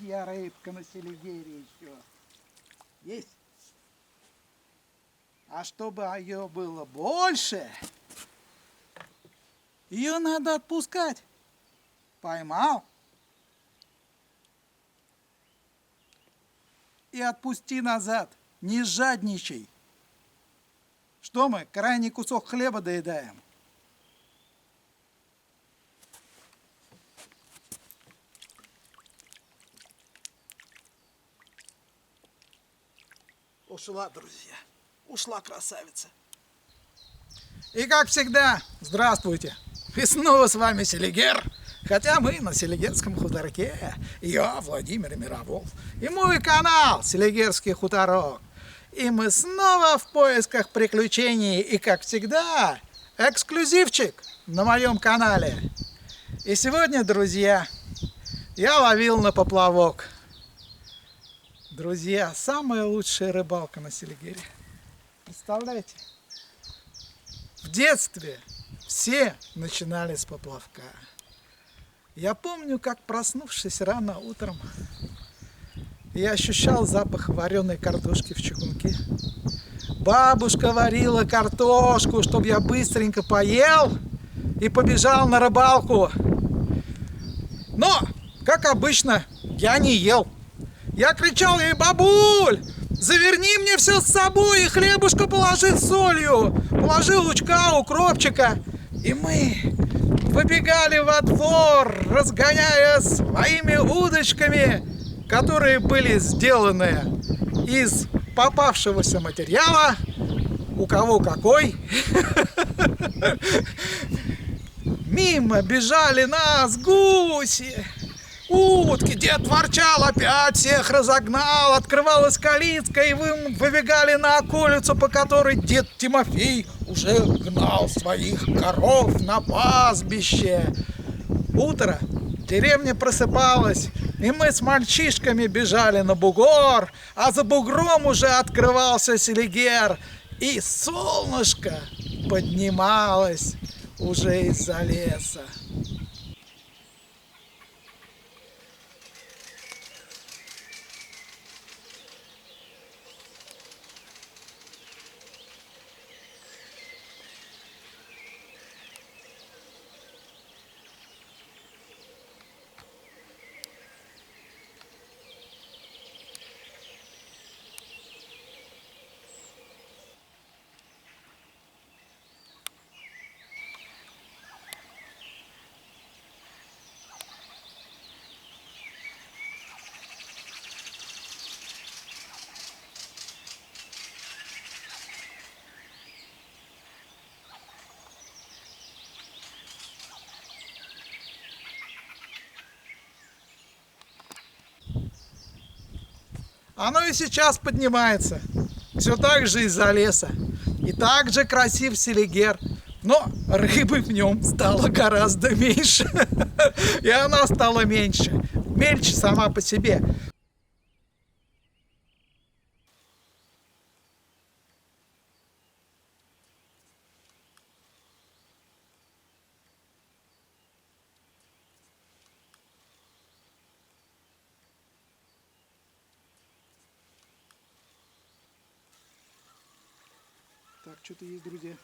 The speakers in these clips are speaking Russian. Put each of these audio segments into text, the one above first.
друзья, рыбка на селигере еще. Есть. А чтобы ее было больше, ее надо отпускать. Поймал. И отпусти назад. Не жадничай. Что мы, крайний кусок хлеба доедаем? Ушла, друзья. Ушла красавица. И как всегда, здравствуйте. И снова с вами Селигер. Хотя мы на Селигерском хуторке. Я Владимир Мировов. И мой канал Селигерский хуторок. И мы снова в поисках приключений. И как всегда, эксклюзивчик на моем канале. И сегодня, друзья, я ловил на поплавок. Друзья, самая лучшая рыбалка на Селигере. Представляете? В детстве все начинали с поплавка. Я помню, как, проснувшись рано утром, я ощущал запах вареной картошки в чугунке. Бабушка варила картошку, чтобы я быстренько поел и побежал на рыбалку. Но, как обычно, я не ел. Я кричал ей: бабуль, заверни мне все с собой и хлебушка положи с солью. Положи лучка, укропчика. И мы выбегали во двор, разгоняя своими удочками, которые были сделаны из попавшегося материала. У кого какой. Мимо бежали нас гуси, утки. Дед ворчал, опять всех разогнал. Открывалась калитка, и вы выбегали на околицу, по которой дед Тимофей уже гнал своих коров на пастбище. Утро, деревня просыпалась, и мы с мальчишками бежали на бугор, а за бугром уже открывался Селигер, и солнышко поднималось уже из-за леса. Оно и сейчас поднимается, все так же из-за леса. И так же красив Селигер, но рыбы в нем стало гораздо меньше. И она стала меньше, мельче сама по себе. Так, что-то есть, друзья.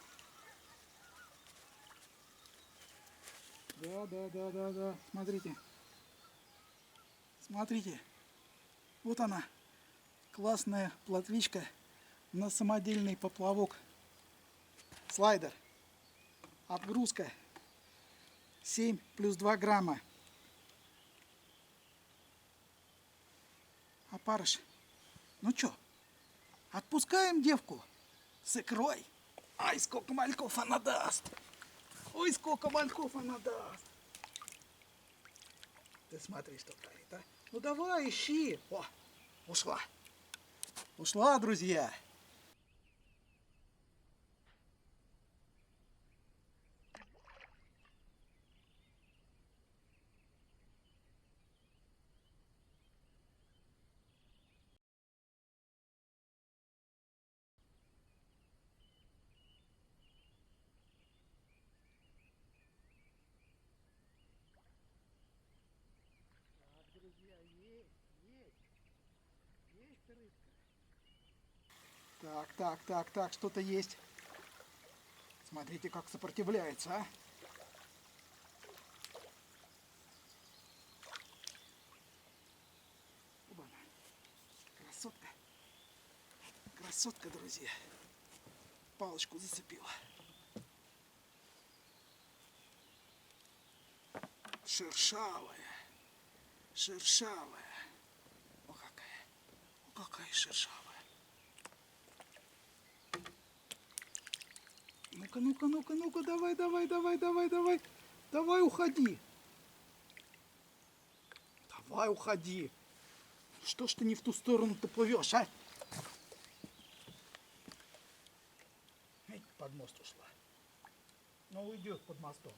Да. Смотрите. Смотрите. Вот она. Классная плотвичка на самодельный поплавок. Слайдер. Отгрузка 7 плюс 2 грамма. Опарыш. Ну что, отпускаем девку с икрой? Ай, сколько мальков она даст! Ой, сколько мальков она даст! Ты смотри, что творит, а? Ну давай, ищи! О, ушла! Ушла, друзья! Так, друзья, есть! Так, что-то есть. Смотрите, как сопротивляется, а. Оба-на. Красотка. Красотка, друзья. Палочку зацепила. Шершавая. Шершавая. О, какая. О, какая шершавая. Ну-ка, давай. Давай, уходи. Давай, уходи. Что ж ты не в ту сторону-то плывешь, а? Под мост ушла. Но уйдет под мостом.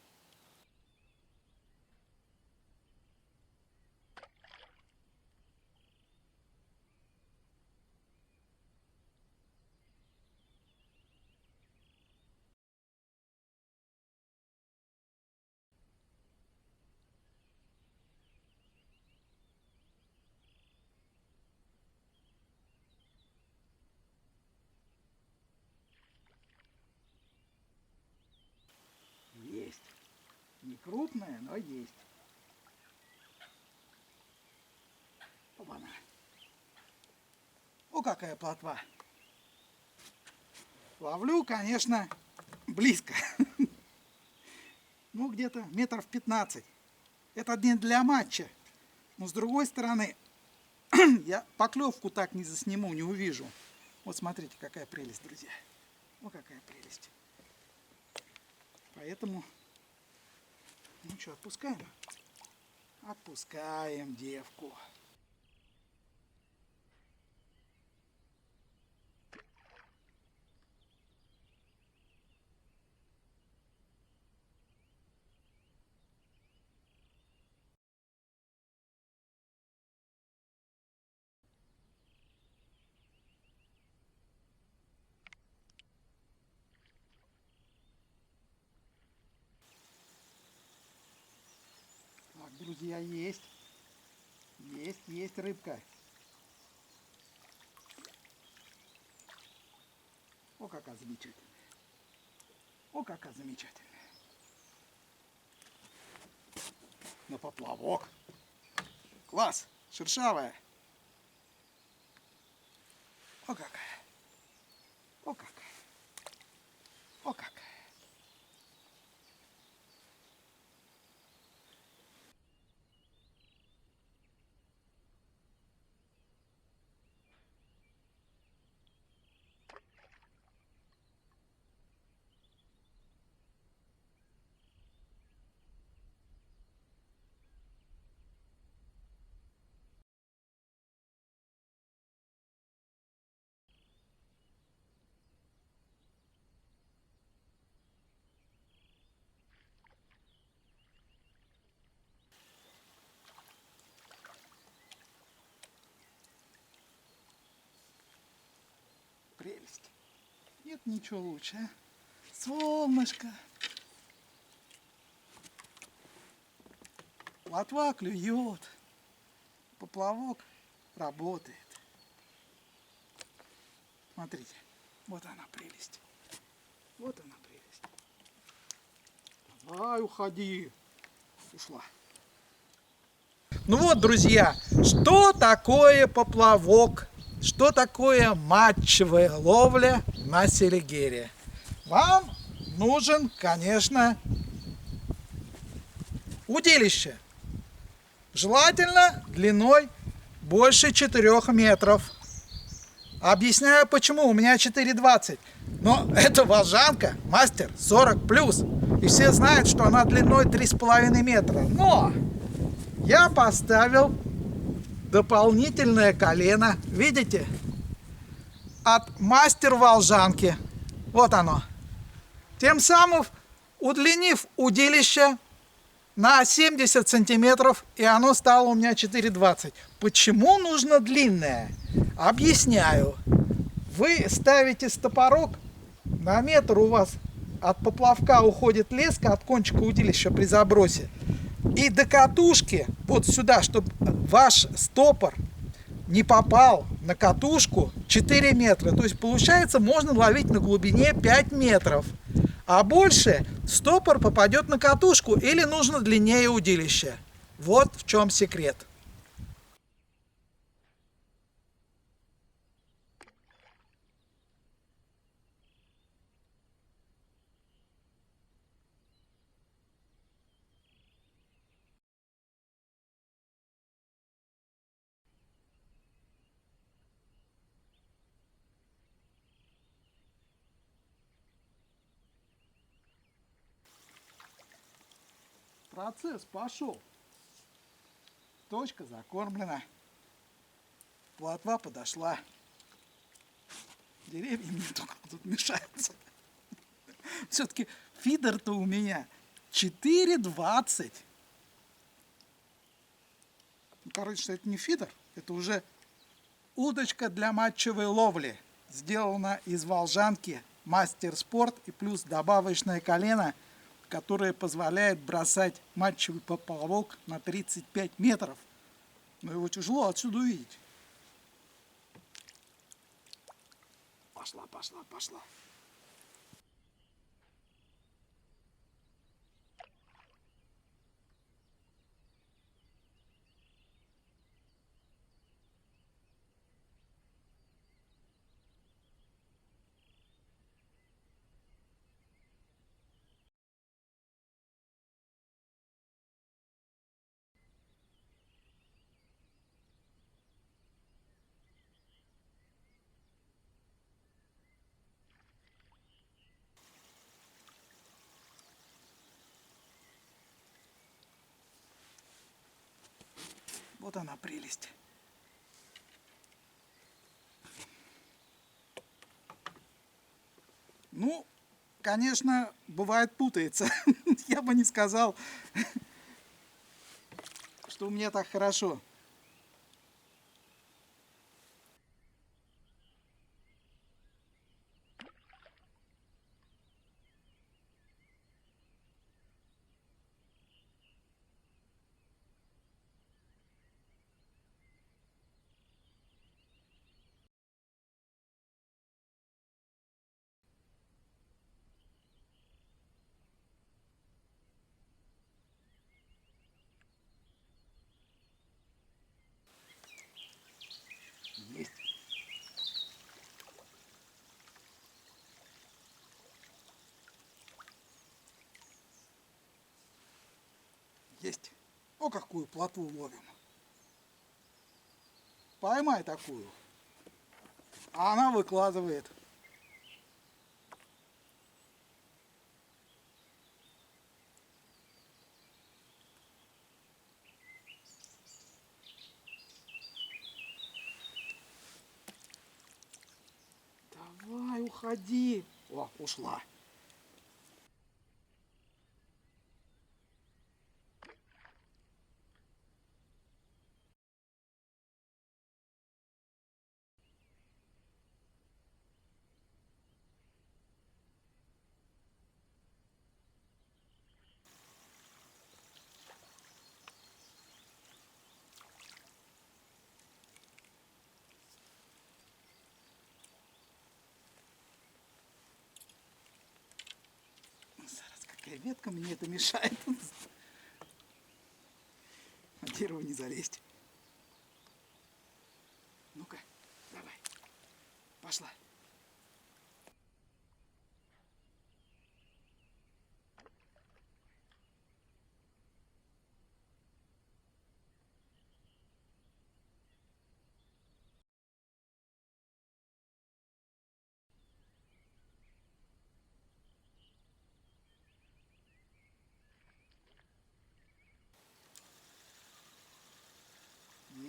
Есть. Не крупная, но есть. Оба-на. О, какая плотва. Ловлю, конечно, близко. Ну, где-то метров 15. Это не для матча. Но с другой стороны, я поклевку так не засниму, не увижу. Вот смотрите, какая прелесть, друзья. Вот какая прелесть. Поэтому, ну что, отпускаем? Отпускаем девку. Так, друзья, есть. Есть рыбка. О, какая замечательная. О, какая замечательная. На поплавок. Класс, шершавая. О, какая. О, какая. О, какая. Прелесть. Нет ничего лучше, а? Солнышко. Плотва клюет. Поплавок работает. Смотрите, вот она прелесть. Вот она прелесть. Давай, уходи. Ушла. Ну вот, друзья, что такое поплавок? Что такое матчевая ловля на селигере? Вам нужен, конечно, удилище. Желательно длиной больше 4 метров. Объясняю почему. У меня 4,20. Но эта волжанка мастер 40+. И все знают, что она длиной 3,5 метра. Но я поставил дополнительное колено. Видите? От мастер волжанки. Вот оно. Тем самым удлинив удилище на 70 сантиметров, и оно стало у меня 4,20. Почему нужно длинное? Объясняю. Вы ставите стопорок, на метр у вас от поплавка уходит леска от кончика удилища при забросе. И до катушки, вот сюда, чтобы ваш стопор не попал на катушку 4 метра. То есть получается можно ловить на глубине 5 метров. А больше стопор попадет на катушку или нужно длиннее удилище. Вот в чем секрет. Процесс пошел. Точка закормлена. Плотва подошла. Деревья мне только тут мешаются. Все-таки фидер-то у меня 4,20. Короче, это не фидер, это уже удочка для матчевой ловли. Сделана из волжанки Мастер Спорт и плюс добавочное колено, которое позволяет бросать матчевый поплавок на 35 метров. Но его тяжело отсюда увидеть. Пошла, пошла, пошла. Вот она прелесть. Ну, конечно, бывает путается. Я бы не сказал, что у меня так хорошо. Есть. Есть. О, какую плотву ловим. Поймай такую. А она выкладывает. Давай, уходи. О, ушла. Зараз, какая ветка мне это мешает. На дерево не залезть. Ну-ка, давай. Пошла.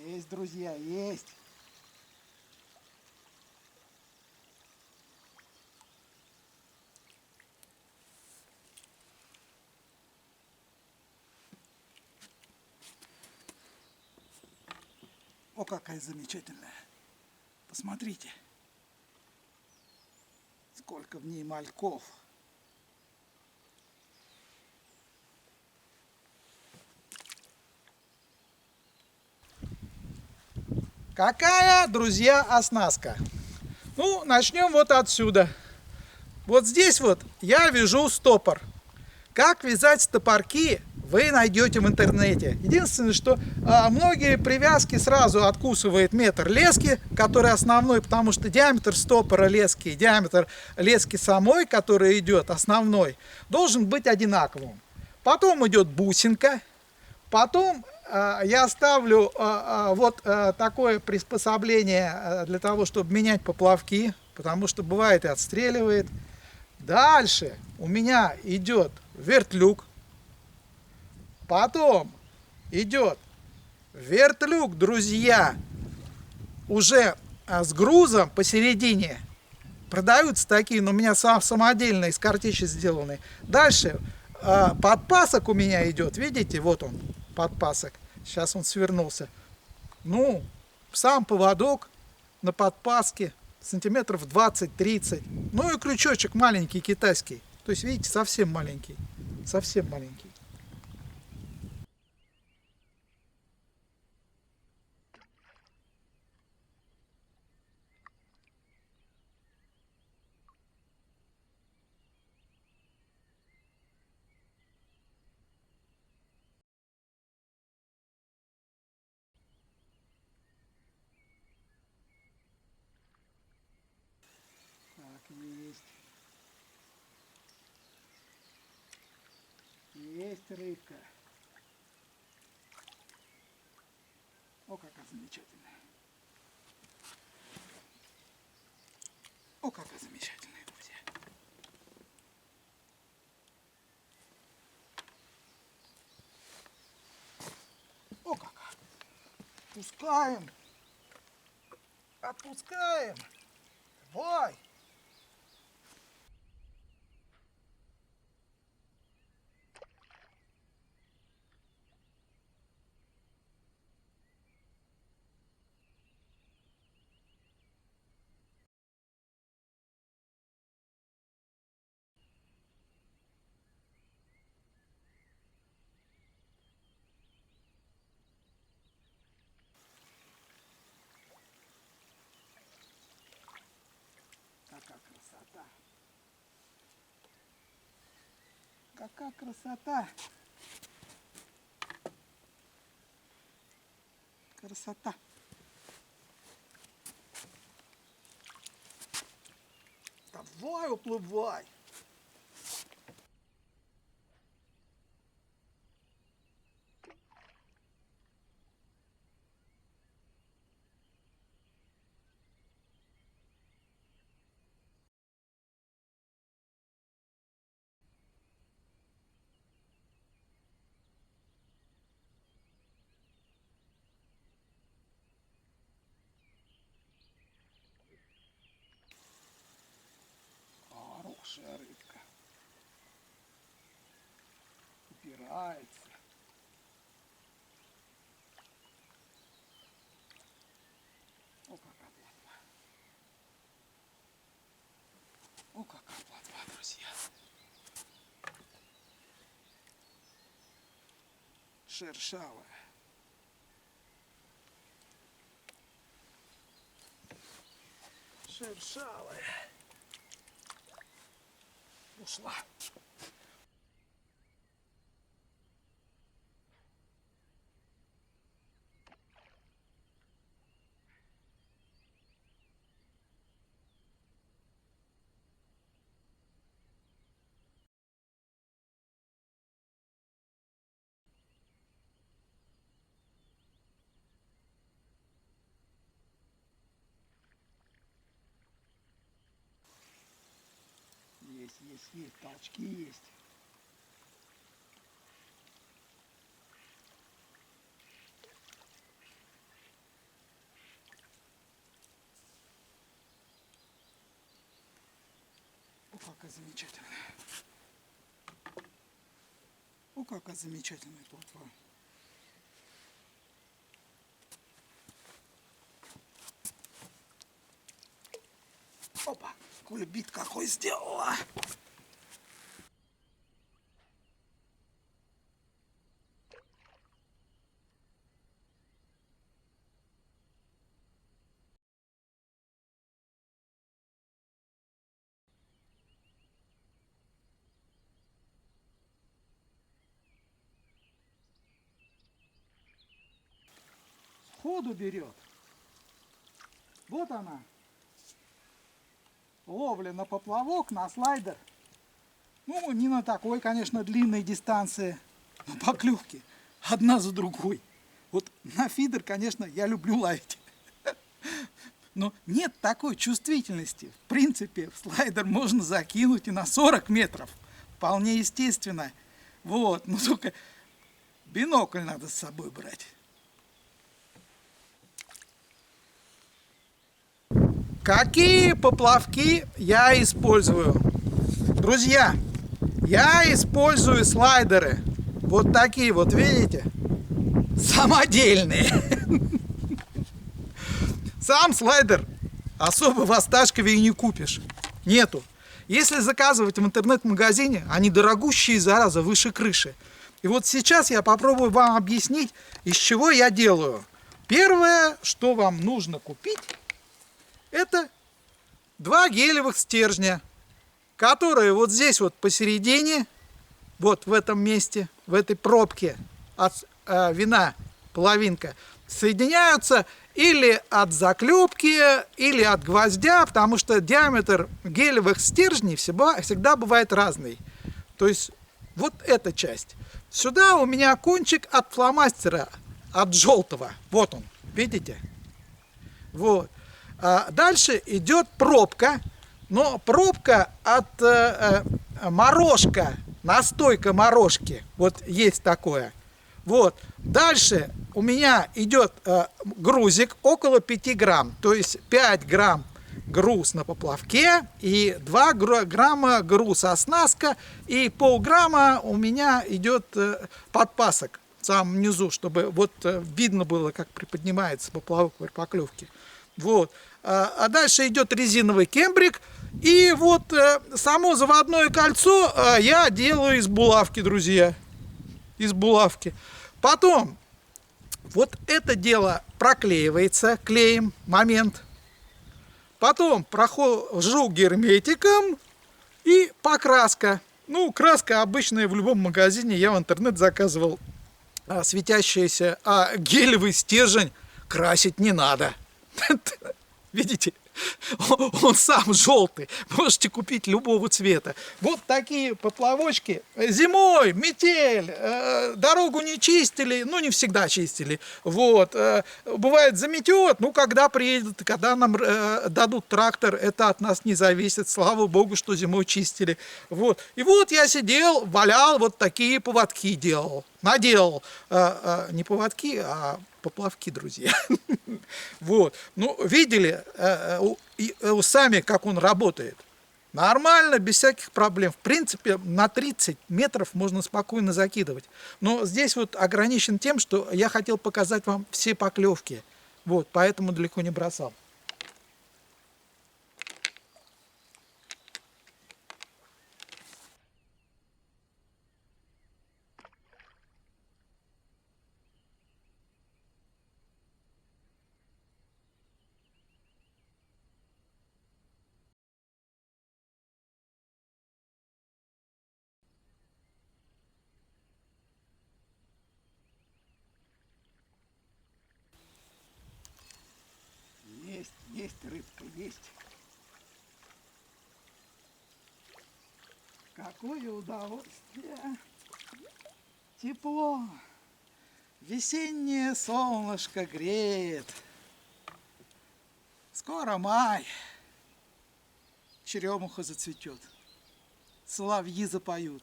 Есть, друзья, есть. О, какая замечательная. Посмотрите, сколько в ней мальков. Какая, друзья, оснастка? Ну, начнем вот отсюда. Вот здесь вот я вяжу стопор. Как вязать стопорки, вы найдете в интернете. Единственное, что многие привязки сразу откусывает метр лески, который основной, потому что диаметр стопора лески и диаметр лески самой, которая идет основной, должен быть одинаковым. Потом идет бусинка. Потом я ставлю вот такое приспособление для того, чтобы менять поплавки, потому что бывает и отстреливает. Дальше у меня идет вертлюг. Потом идет вертлюг, друзья, уже с грузом посередине. Продаются такие, но у меня самодельные, из картечи сделанные. Дальше подпасок у меня идет, видите, вот он, подпасок. Сейчас он свернулся. Ну, сам поводок на подпаске сантиметров 20-30. Ну и крючочек маленький китайский. То есть, видите, совсем маленький. Совсем маленький. Так, есть. Есть рыбка. О, какая замечательная. О, какая замечательная, друзья. О, какая. Отпускаем. Отпускаем. Давай. Какая красота. Какая красота. Красота. Давай, уплывай. Хорошая рыбка. Упирается. О, какая плотва. О, какая плотва, друзья. Шершавая. Шершавая. Ушла. Есть, толчки есть. О, какая замечательная. О, какая замечательная плотва. Опа, кульбит какой сделала. ходу берет. Вот она. Ловля на поплавок, на слайдер. Ну, не на такой, конечно, длинной дистанции, но поклевки одна за другой. Вот на фидер, конечно, я люблю ловить. Но нет такой чувствительности. В принципе, в слайдер можно закинуть и на 40 метров. Вполне естественно. Вот, но только бинокль надо с собой брать. Какие поплавки я использую? Друзья, я использую слайдеры. Вот такие вот, видите? Самодельные. Сам слайдер особо в Осташкове и не купишь. Нету. Если заказывать в интернет-магазине, они дорогущие, зараза, выше крыши. И вот сейчас я попробую вам объяснить, из чего я делаю. Первое, что вам нужно купить, это 2 гелевых стержня, которые вот здесь вот посередине, вот в этом месте, в этой пробке от вина половинка, соединяются или от заклепки, или от гвоздя, потому что диаметр гелевых стержней всегда бывает разный. То есть вот эта часть. Сюда у меня кончик от фломастера, от желтого. Вот он, видите? Вот. Дальше идет пробка, но пробка от морожка, настойка морожки. Вот есть такое. Вот. Дальше у меня идет грузик около 5 грамм, то есть 5 грамм груз на поплавке и 2 грамма груз оснастка, и полграмма у меня идет подпасок в самом низу, чтобы вот видно было, как приподнимается поплавок при поклевке. Вот. А дальше идет резиновый кембрик, и вот само заводное кольцо я делаю из булавки, друзья, из булавки. Потом вот это дело проклеивается клеем, момент. Потом прохожу герметиком и покраска. Ну, краска обычная в любом магазине, я в интернет заказывал светящаяся, а гелевый стержень красить не надо. Видите? Он сам желтый. Можете купить любого цвета. Вот такие поплавочки. Зимой, метель, дорогу не чистили, ну не всегда чистили. Вот. Бывает заметет, ну когда приедет, когда нам дадут трактор, это от нас не зависит. Слава богу, что зимой чистили. Вот. И вот я сидел, валял, вот такие поводки делал. Наделал. Не поводки, а поплавки, друзья. Вот. Ну, видели сами, как он работает? Нормально, без всяких проблем. В принципе, на 30 метров можно спокойно закидывать. Но здесь вот ограничен тем, что я хотел показать вам все поклевки. Вот, поэтому далеко не бросал. Есть рыбка, есть. Какое удовольствие. Тепло. Весеннее солнышко греет. Скоро май. Черемуха зацветет. Соловьи запоют.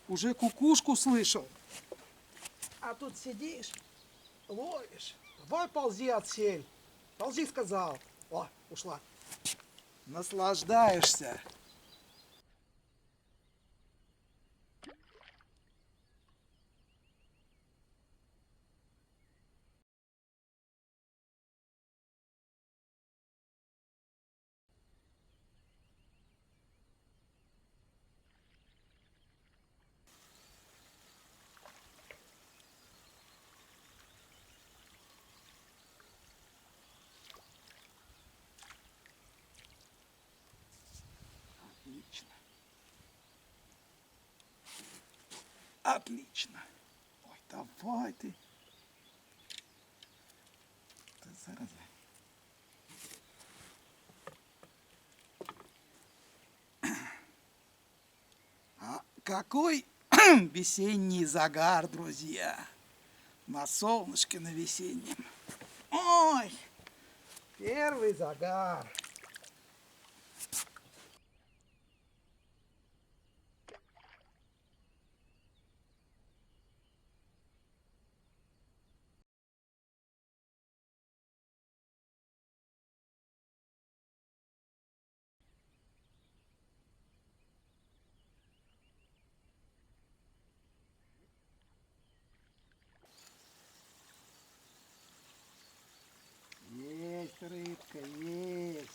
Уже кукушку слышал. А тут сидишь, ловишь. Давай ползи, отсель. Ползи, сказал. О, ушла. Наслаждаешься. Отлично. Отлично. Ой, давай ты. зараза. А какой весенний загар, друзья! На солнышке на весеннем. Ой, первый загар. Есть рыбка, есть.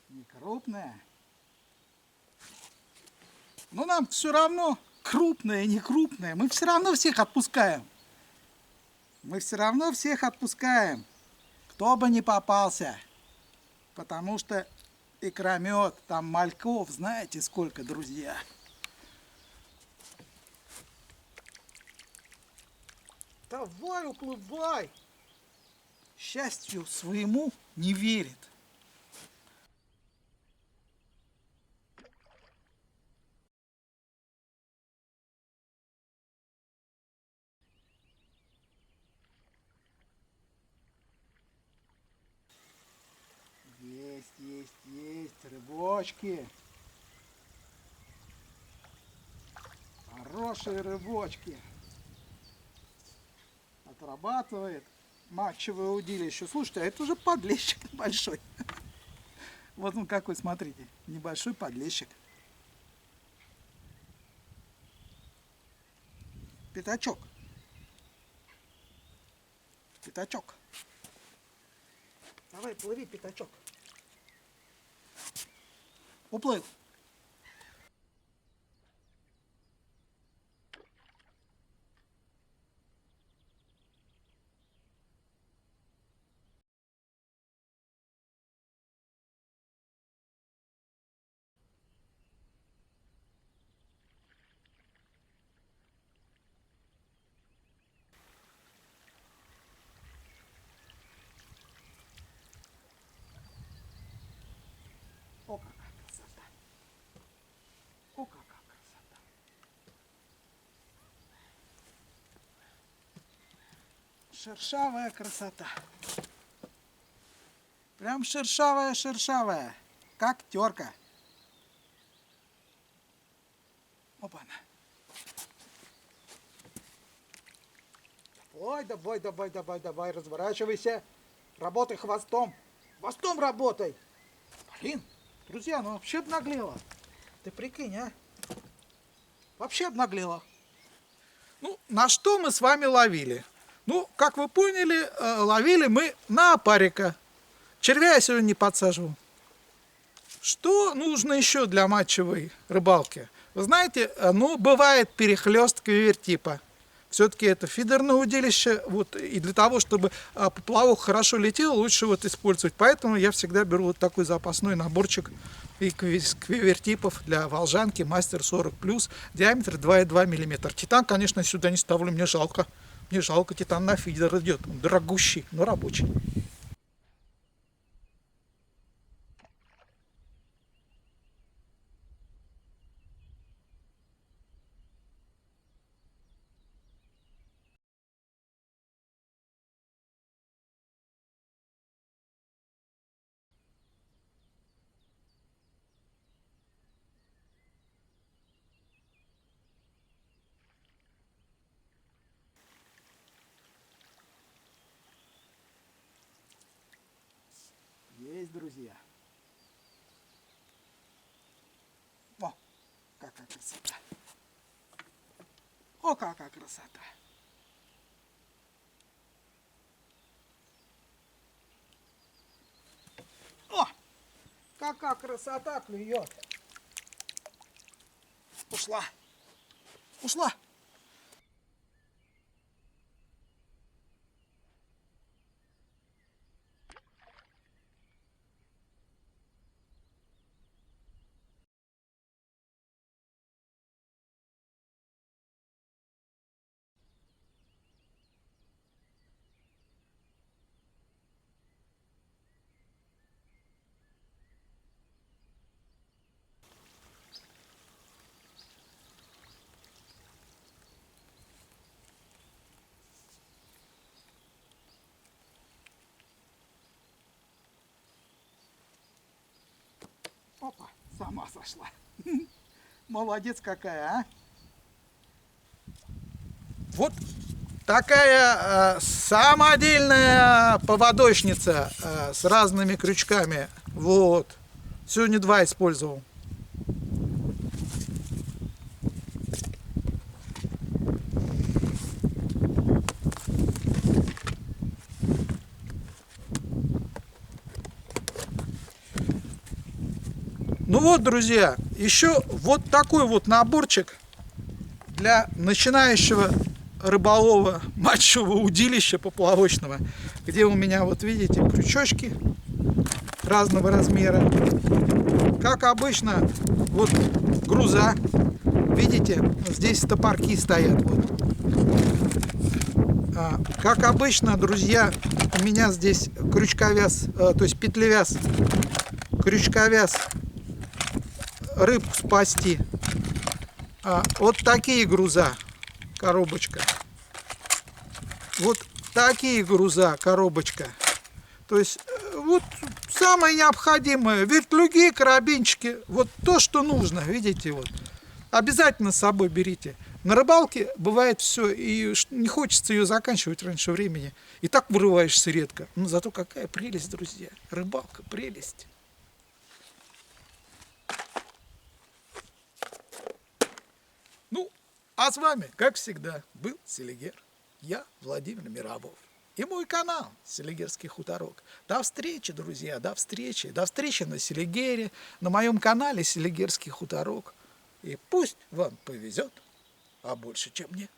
Не крупная. Но нам все равно, крупная, не крупная. Мы все равно всех отпускаем. Мы все равно всех отпускаем. Кто бы ни попался. Потому что икромет, там мальков, знаете сколько, друзья. Давай, уплывай. Счастью своему не верит. Есть рыбочки. Хорошие рыбочки. Отрабатывает матчевое удилище. Слушайте, а это уже подлещик большой. Вот он какой, смотрите. Небольшой подлещик. Пятачок. Пятачок. Давай, плыви, пятачок. Уплыл. О, какая красота. О, какая красота. Шершавая красота. Прям шершавая. Как терка. Опа-на. Давай, разворачивайся. Работай хвостом. Хвостом работай. Блин, друзья, ну вообще обнаглела. Ты прикинь, а? Вообще обнаглела. Ну, на что мы с вами ловили? Ну, как вы поняли, ловили мы на опарика. Червя я сегодня не подсаживал. Что нужно еще для матчевой рыбалки? Вы знаете, ну, бывает перехлест квивертипа. Все-таки это фидерное удилище, вот, и для того, чтобы поплавок хорошо летел, лучше вот использовать. Поэтому я всегда беру вот такой запасной наборчик и квивертипов для волжанки мастер 40+, диаметр 2,2 мм. Титан, конечно, сюда не ставлю, мне жалко. Мне жалко, титан на фидер идет, он дорогущий, но рабочий. Есть, друзья. О, какая красота. О, какая красота. О, какая красота клюет. Ушла. Ушла. Опа, сама сошла. Молодец какая, а. Вот такая самодельная поводочница с разными крючками. Вот. Сегодня 2 использовал. Ну вот, друзья, еще вот такой вот наборчик для начинающего рыболова мачтового удилища поплавочного, где у меня, вот видите, крючочки разного размера. Как обычно, вот груза, видите, здесь топорки стоят. Вот. Как обычно, друзья, у меня здесь крючковяз, то есть петлевяз, крючковяз, рыбку спасти. Вот такие груза, коробочка. Вот такие груза, коробочка. То есть вот самое необходимое. Вертлюги, карабинчики. Вот то, что нужно. Видите, вот. Обязательно с собой берите. На рыбалке бывает все, и не хочется ее заканчивать раньше времени. И так вырываешься редко. Но зато какая прелесть, друзья. Рыбалка, прелесть. Ну, а с вами, как всегда, был Селигер. Я Владимир Мирабов. И мой канал Селигерский хуторок. До встречи, друзья, до встречи. До встречи на Селигере, на моем канале Селигерский хуторок. И пусть вам повезет, а больше, чем мне.